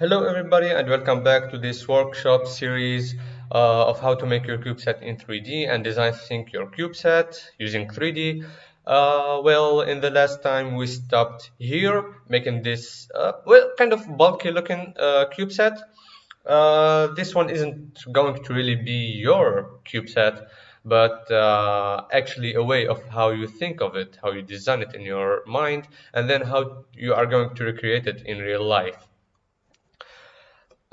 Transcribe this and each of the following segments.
Hello everybody and welcome back to this workshop series of how to make your CubeSat in 3D and design sync your CubeSat using 3D. In the last time we stopped here making this kind of bulky looking CubeSat. This one isn't going to really be your CubeSat, but actually a way of how you think of it, how you design it in your mind, and then how you are going to recreate it in real life.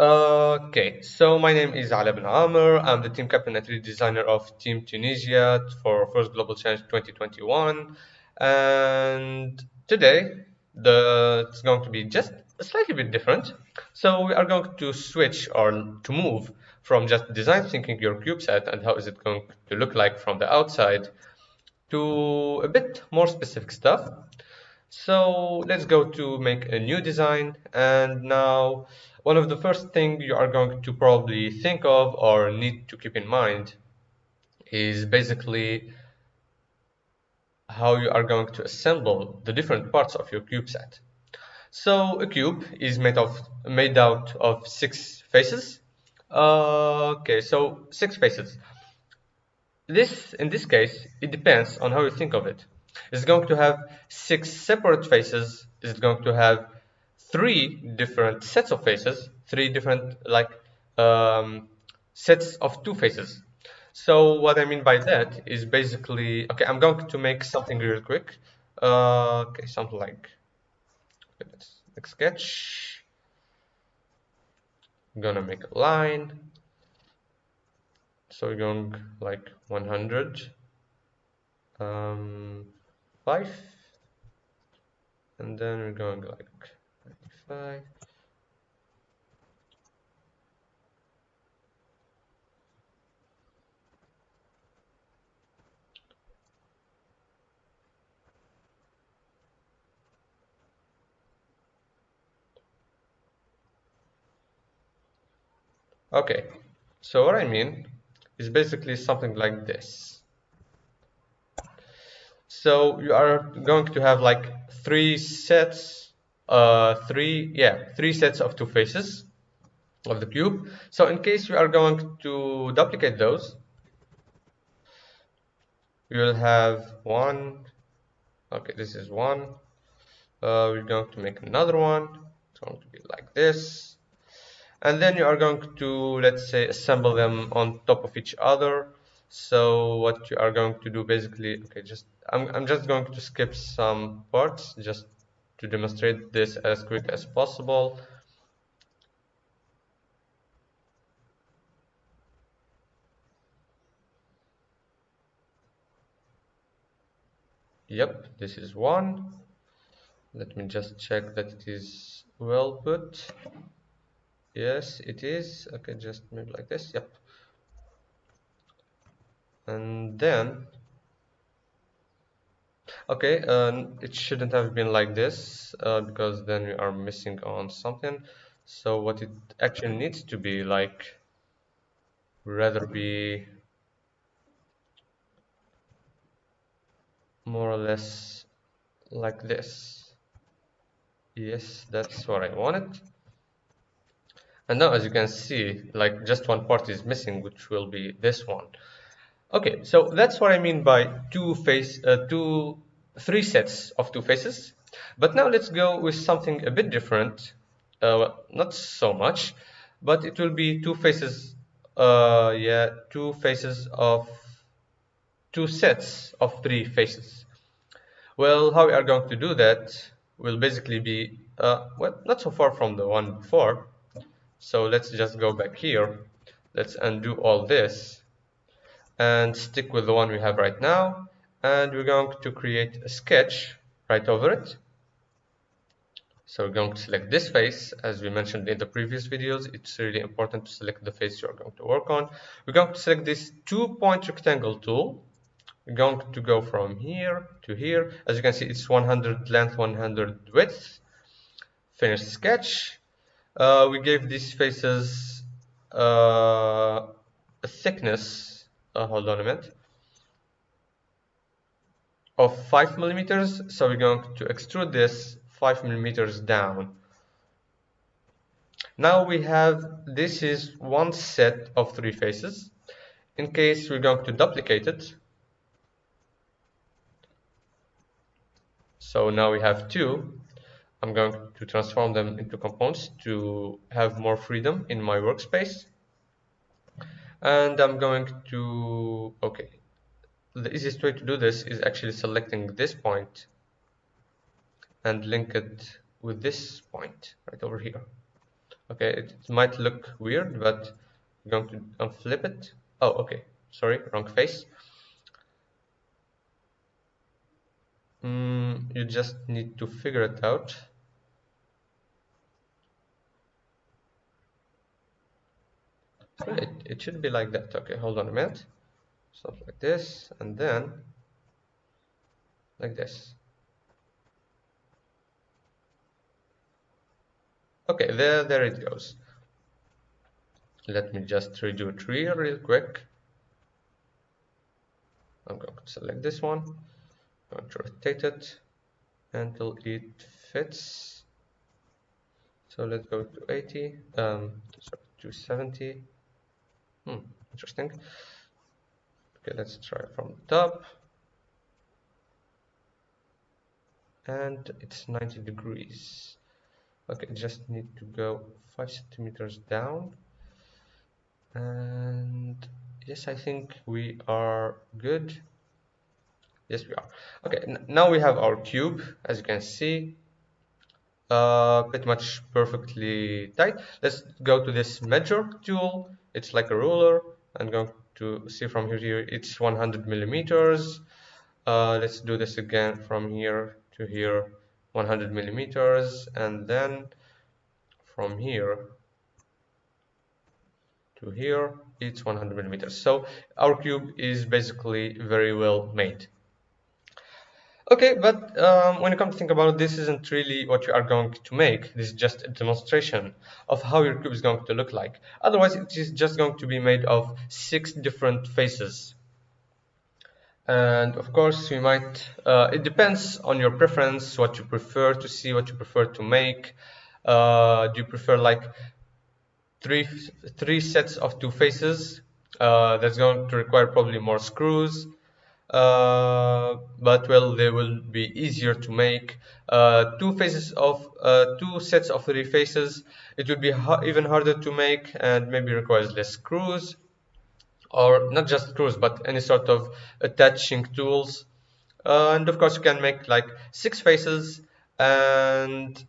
Okay, so my name is Ali Ben Amr. I'm the team captain and lead designer of Team Tunisia for First Global Challenge 2021. And today, it's going to be just a slightly bit different. So we are going to switch or to move from just design thinking your CubeSat and how is it going to look like from the outside to a bit more specific stuff. So let's go to make a new design, and now one of the first things you are going to probably think of or need to keep in mind is basically how you are going to assemble the different parts of your CubeSat. So a cube is made out of 6 faces. Okay, so 6 faces. In this case, it depends on how you think of it. It's going to have 6 separate faces. It's going to have 3 different sets of faces, 3 different um, sets of 2 faces. So what I mean by that is basically, okay, I'm going to make something real quick. Okay, something like, let's make sketch. I'm gonna make a line. So we're going like 100. 5, and then we're going like 95. Okay, so what I mean is basically something like this. So you are going to have like 3 sets, 3 sets of 2 faces of the cube. So in case we are going to duplicate those, we will have one. Okay, this is one. We're going to make another one. It's going to be like this. And then you are going to, let's say, assemble them on top of each other. So what you are going to do basically, okay, I'm just going to skip some parts just to demonstrate this as quick as possible. Yep, this is one. Let me just check that it is well put. Yes, it is. Okay, just maybe like this. Yep. And then okay, it shouldn't have been like this because then we are missing on something. So what it actually needs to be like, rather be more or less like this. Yes, that's what I wanted. And now as you can see, like just one part is missing, which will be this one. Okay, so that's what I mean by 3 sets of 2 faces. But now let's go with something a bit different. Not so much, but it will be 2 faces. Yeah, 2 faces of 2 sets of 3 faces. Well, how we are going to do that will basically be not so far from the one before. So let's just go back here. Let's undo all this and stick with the one we have right now, and we're going to create a sketch right over it. So we're going to select this face. As we mentioned in the previous videos, it's really important to select the face you're going to work on. We're going to select this 2-point rectangle tool. We're going to go from here to here. As you can see, it's 100 length, 100 width. Finish sketch. We gave these faces a thickness, hold on a minute, of 5 millimeters. So we're going to extrude this 5 millimeters down. Now we have, this is one set of three faces. In case we're going to duplicate it, so now we have two. I'm going to transform them into components to have more freedom in my workspace. And I'm going to, okay, the easiest way to do this is actually selecting this point and link it with this point right over here. Okay, it might look weird, but I'm going to unflip it. Oh, okay, sorry, wrong face. You just need to figure it out. It should be like that. Okay, hold on a minute. Something like this, and then like this. Okay, there it goes. Let me just redo a tree real quick. I'm going to select this one. I'm going to rotate it until it fits. So let's go to 80, sorry, to 70. Interesting. Okay, let's try from the top. And it's 90 degrees. Okay, just need to go 5 centimeters down. And yes, I think we are good. Yes, we are. Okay, now we have our cube, as you can see. Pretty much perfectly tight. Let's go to this measure tool. It's like a ruler. I'm going to see from here, it's 100 millimeters. Let's do this again from here to here, 100 millimeters, and then from here to here, it's 100 millimeters. So our cube is basically very well made. Okay, but when you come to think about it, this isn't really what you are going to make. This is just a demonstration of how your cube is going to look like. Otherwise, it is just going to be made of 6 different faces. And of course, you might, it depends on your preference, what you prefer to see, what you prefer to make. Do you prefer like three sets of 2 faces? That's going to require probably more screws. But well, they will be easier to make. 2 sets of 3 faces, it will be even harder to make and maybe requires less screws, or not just screws, but any sort of attaching tools. And of course, you can make like 6 faces and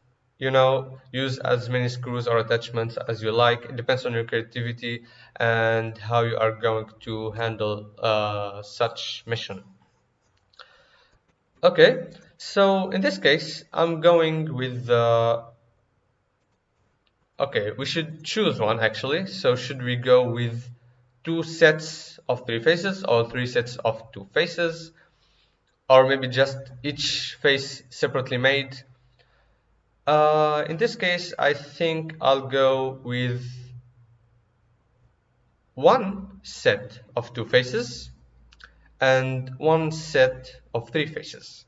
use as many screws or attachments as you like. It depends on your creativity and how you are going to handle such mission. Okay, so in this case, I'm going with okay, we should choose one actually. So should we go with 2 sets of 3 faces or 3 sets of 2 faces? Or maybe just each face separately made? In this case, I think I'll go with 1 set of 2 faces and 1 set of 3 faces.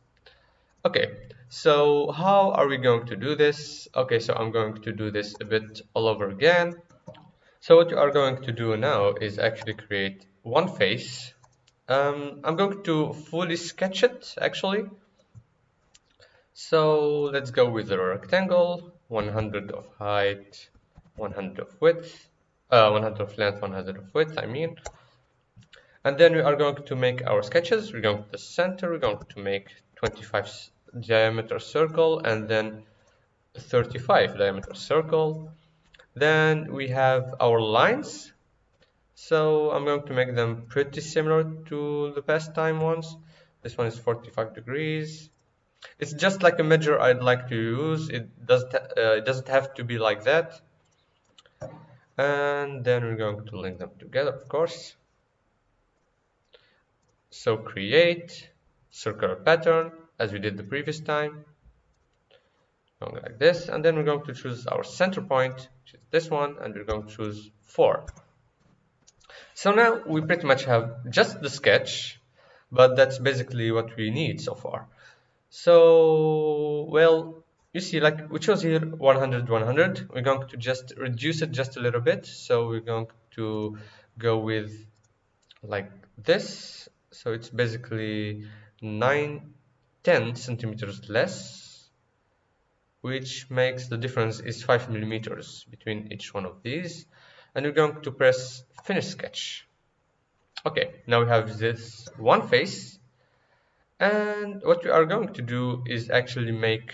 Okay, so how are we going to do this? Okay, so I'm going to do this a bit all over again. So what you are going to do now is actually create 1 face. I'm going to fully sketch it actually. So let's go with a rectangle, 100 of height, 100 of width, 100 of length, 100 of width, I mean. And then we are going to make our sketches. We're going to the center, we're going to make 25 diameter circle and then 35 diameter circle. Then we have our lines. So I'm going to make them pretty similar to the past time ones. This one is 45 degrees. It's just like a measure I'd like to use. It doesn't have to be like that. And then we're going to link them together, of course. So create circular pattern as we did the previous time. Going like this, and then we're going to choose our center point, which is this one, and we're going to choose 4. So now we pretty much have just the sketch, but that's basically what we need so far. So, well, you see, like we chose here 100, 100. We're going to just reduce it just a little bit. So we're going to go with like this. So it's basically 9, 10 centimeters less, which makes the difference is 5 millimeters between each one of these. And we're going to press finish sketch. Okay, now we have this one face. And what we are going to do is actually make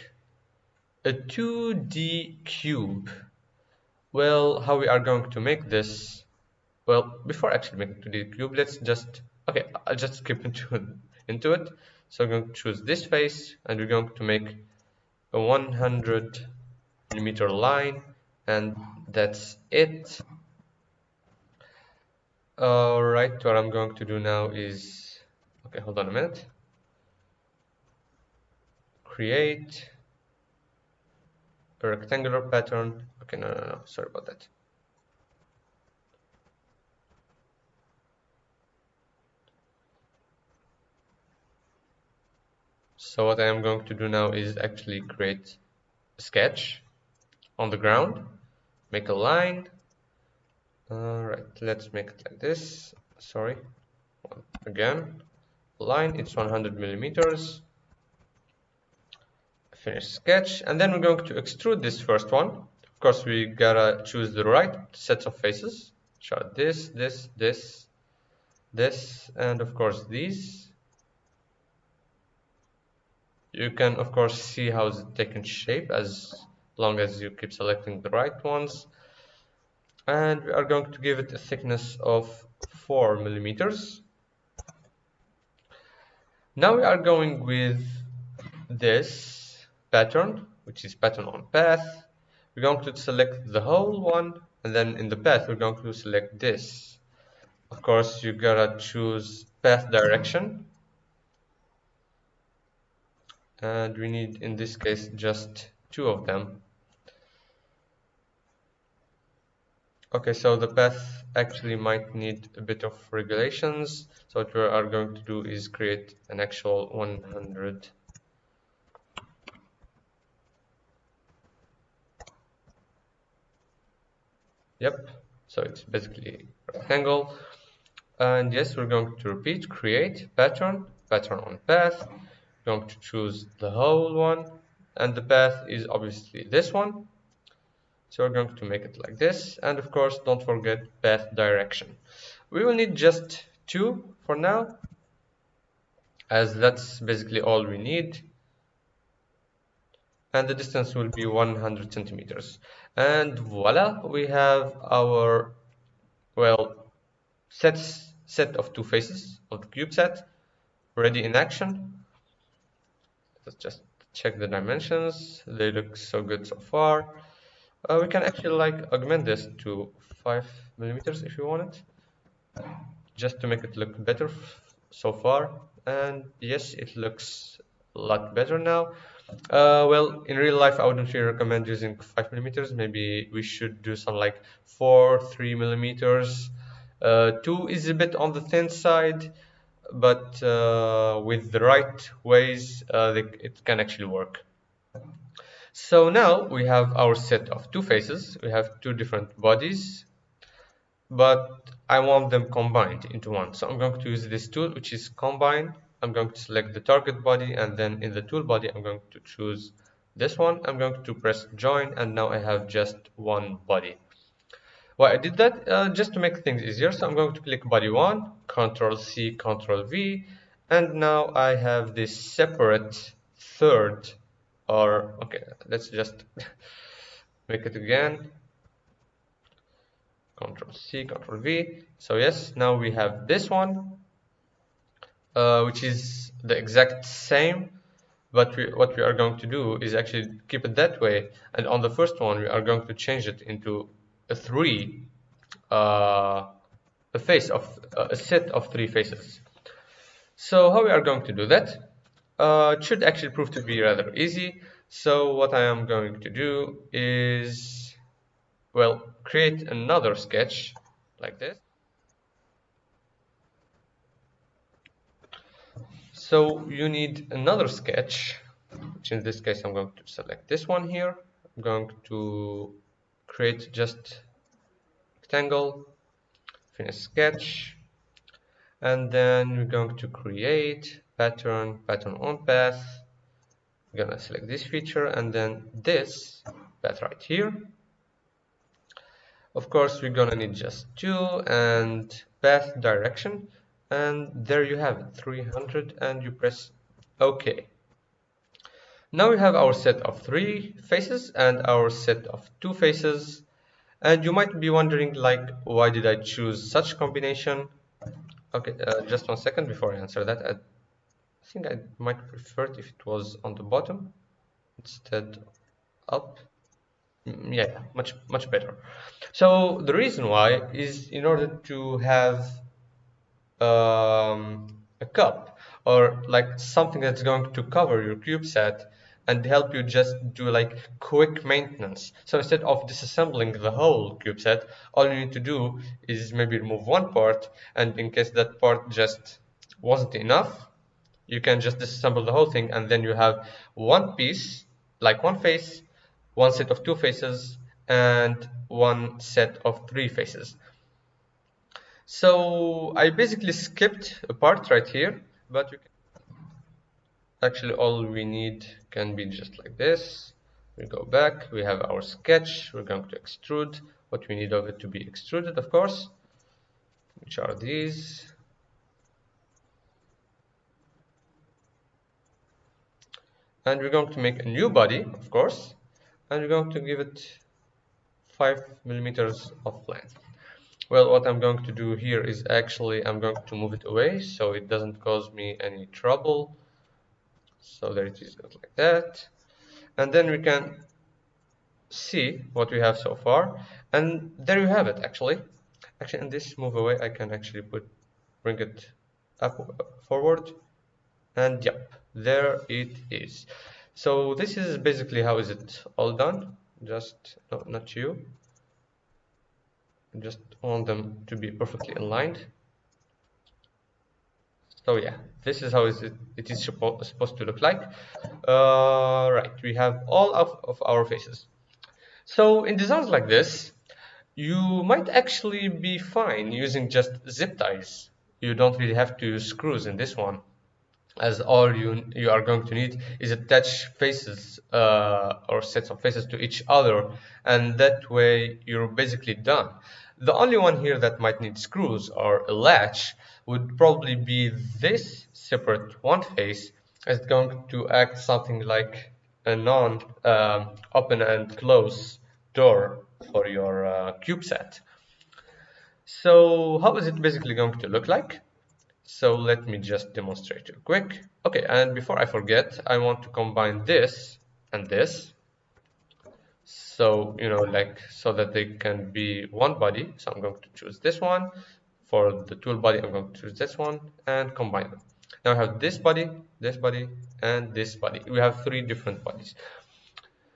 a 2D cube. Well, how we are going to make this? Well, before actually making 2D cube, let's just, okay, I'll just skip into it. So I'm going to choose this face and we're going to make a 100 millimeter line, and that's it. Alright, what I'm going to do now is, okay, hold on a minute. Create a rectangular pattern. Okay, no, sorry about that. So what I am going to do now is actually create a sketch on the ground, make a line. Alright, let's make it like this. Sorry, again, line, it's 100 millimeters. Finish sketch, and then we're going to extrude this first one. Of course, we gotta choose the right sets of faces. Show this, this, and of course these. You can of course see how it's taken shape as long as you keep selecting the right ones. And we are going to give it a thickness of 4 millimeters. Now we are going with this pattern, which is pattern on path. We're going to select the whole one, and then in the path we're going to select this. Of course, you gotta choose path direction, and we need in this case just 2 of them. Okay, so the path actually might need a bit of regulations. So what we are going to do is create an actual 100. Yep, so it's basically a rectangle. And yes, we're going to repeat, create pattern, pattern on path. We're going to choose the whole one, and the path is obviously this one. So we're going to make it like this, and of course don't forget path direction. We will need just 2 for now, as that's basically all we need, and the distance will be 100 centimeters. And voila, we have our, well, set of 2 faces of the cube set ready in action. Let's just check the dimensions. They look so good so far. We can actually like augment this to 5 millimeters if you want it, just to make it look better so far. And yes, it looks a lot better now. Well, in real life I wouldn't really recommend using 5 millimeters. Maybe we should do some like 4, 3 millimeters. 2 is a bit on the thin side, but with the right ways it can actually work. So now we have our set of 2 faces. We have 2 different bodies, but I want them combined into one. So I'm going to use this tool, which is combine. I'm going to select the target body, and then in the tool body I'm going to choose this one. I'm going to press join, and now I have just one body. Why I did that? Just to make things easier. So I'm going to click body 1, Ctrl C, Ctrl V, and now I have this separate third, or okay, let's just make it again. Ctrl C, Ctrl V. So yes, now we have this one, which is the exact same, but what we are going to do is actually keep it that way, and on the first one we are going to change it into a 3, a face of a set of 3 faces. So how we are going to do that? It should actually prove to be rather easy. So what I am going to do is, well, create another sketch like this. So you need another sketch which in this case I'm going to select this one here. I'm going to create just rectangle, finish sketch, and then we're going to create pattern on path. We're gonna select this feature and then this path right here. Of course, we're gonna need just two and path direction, and there you have it, 300, and you press OK. Now we have our set of 3 faces and our set of 2 faces, and you might be wondering, like, why did I choose such combination? Okay, just 1 second before I answer that. I think I might prefer it if it was on the bottom instead up. Yeah, much better. So the reason why is in order to have a cup or like something that's going to cover your CubeSat and help you just do like quick maintenance. So instead of disassembling the whole CubeSat, all you need to do is maybe remove one part, and in case that part just wasn't enough, you can just disassemble the whole thing, and then you have one piece, like one face, one set of 2 faces, and one set of 3 faces. So I basically skipped a part right here, but actually all we need can be just like this. We go back, we have our sketch, we're going to extrude what we need of it to be extruded, of course, which are these. And we're going to make a new body, of course, and we're going to give it 5 millimeters of length. Well, what I'm going to do here is actually I'm going to move it away so it doesn't cause me any trouble. So there it is, like that. And then we can see what we have so far. And there you have it, actually. Actually, in this move away, I can actually bring it up forward. And yep, there it is. So this is basically how is it all done. Just, no, not you. Just want them to be perfectly aligned. So yeah, this is how it is supposed to look like. Right, we have all of our faces. So in designs like this, you might actually be fine using just zip ties. You don't really have to use screws in this one, as all you are going to need is attach faces or sets of faces to each other, and that way you're basically done. The only one here that might need screws or a latch would probably be this separate one face, as it's going to act something like a non open and close door for your CubeSat. So how is it basically going to look like? So let me just demonstrate real quick. Okay, and before I forget, I want to combine this and this. So, like, so that they can be one body. So I'm going to choose this one. For the tool body, I'm going to choose this one and combine them. Now I have this body, and this body. We have 3 different bodies.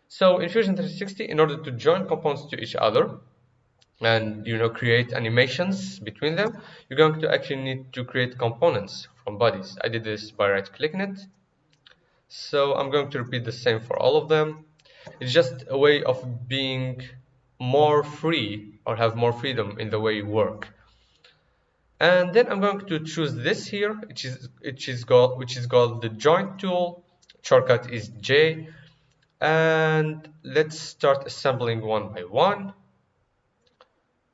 So in Fusion 360, in order to join components to each other, and create animations between them, you're going to actually need to create components from bodies. I did this by right clicking it, so I'm going to repeat the same for all of them. It's just a way of being more free or have more freedom in the way you work. And then I'm going to choose this here, which is called the joint tool. Shortcut is J, and let's start assembling one by one.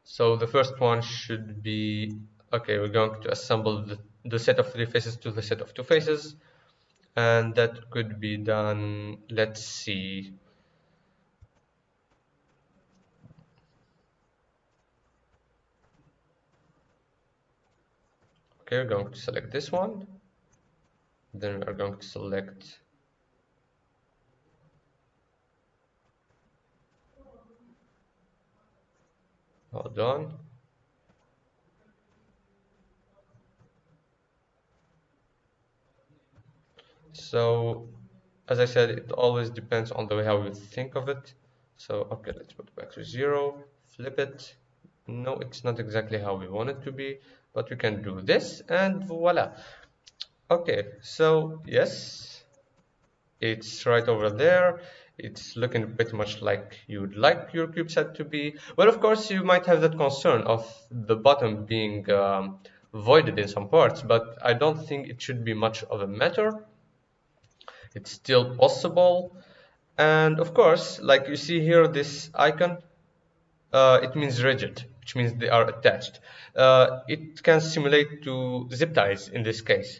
So the first one should be, okay, we're going to assemble the set of 3 faces to the set of 2 faces, and that could be done, let's see. Okay, we're going to select this one, then we are going to select hold on. So as I said, it always depends on the way how you think of it. So okay, let's put it back to 0, flip it. No, it's not exactly how we want it to be, but we can do this and voila. Okay, so yes, It's right over there. It's looking pretty much like you would like your CubeSat to be. Well, of course, you might have that concern of the bottom being voided in some parts, but I don't think it should be much of a matter. It's still possible. And of course, like you see here, this icon, it means rigid, which means they are attached. It can simulate to zip ties in this case.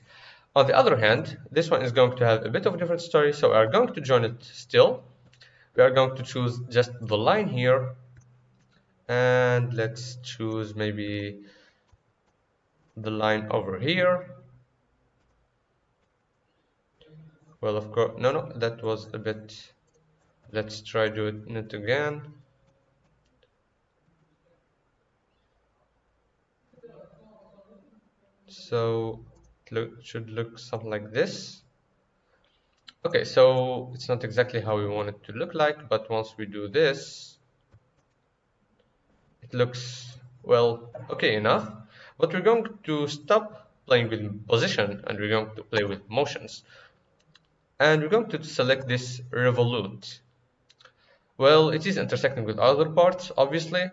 On the other hand, this one is going to have a bit of a different story, so we are going to join it still. We are going to choose just the line here, and let's choose maybe the line over here. Well, of course, no, that was a bit. Let's try doing it again. So it should look something like this. Okay, so it's not exactly how we want it to look like, but once we do this, it looks, well, okay enough. But we're going to stop playing with position and we're going to play with motions. And we're going to select this revolute. Well, it is intersecting with other parts, obviously.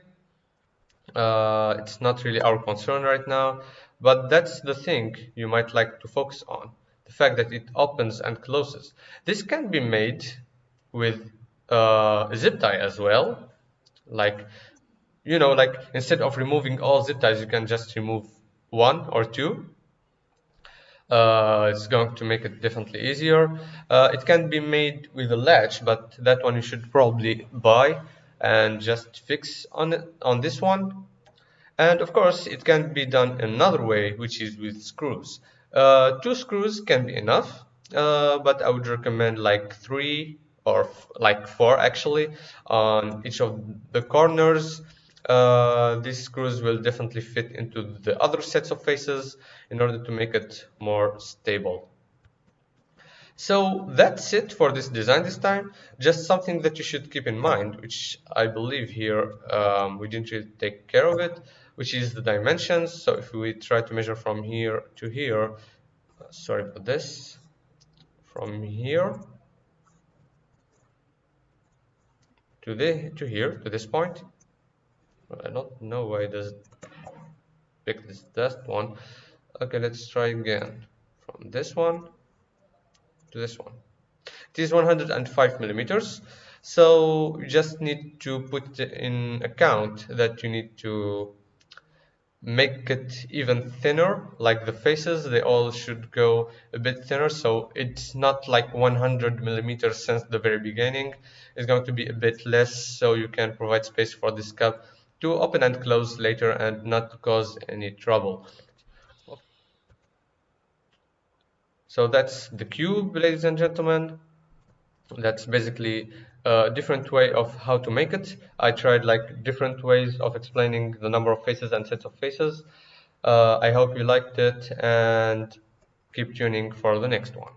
It's not really our concern right now, but that's the thing you might like to focus on. The fact that it opens and closes. This can be made with a zip tie as well. Like, like instead of removing all zip ties, you can just remove one or two. It's going to make it definitely easier. It can be made with a latch, but that one you should probably buy and just fix on this one. And of course, it can be done another way, which is with screws. Two screws can be enough, but I would recommend like three or like four actually on each of the corners. These screws will definitely fit into the other sets of faces in order to make it more stable. So that's it for this design this time. Just something that you should keep in mind, which I believe here we didn't really take care of it, which is the dimensions. So if we try to measure from here to here, sorry for this, from here to here, to this point. I don't know why it does pick this last one. Okay, let's try again. From this one to this one. It is 105 millimeters. So you just need to put in account that you need to make it even thinner, like the faces, they all should go a bit thinner, so it's not like 100 millimeters since the very beginning. It's going to be a bit less, so you can provide space for this cup to open and close later and not to cause any trouble. So that's the cube, ladies and gentlemen. That's basically a different way of how to make it. I tried like different ways of explaining the number of faces and sets of faces. I hope you liked it and keep tuning for the next one.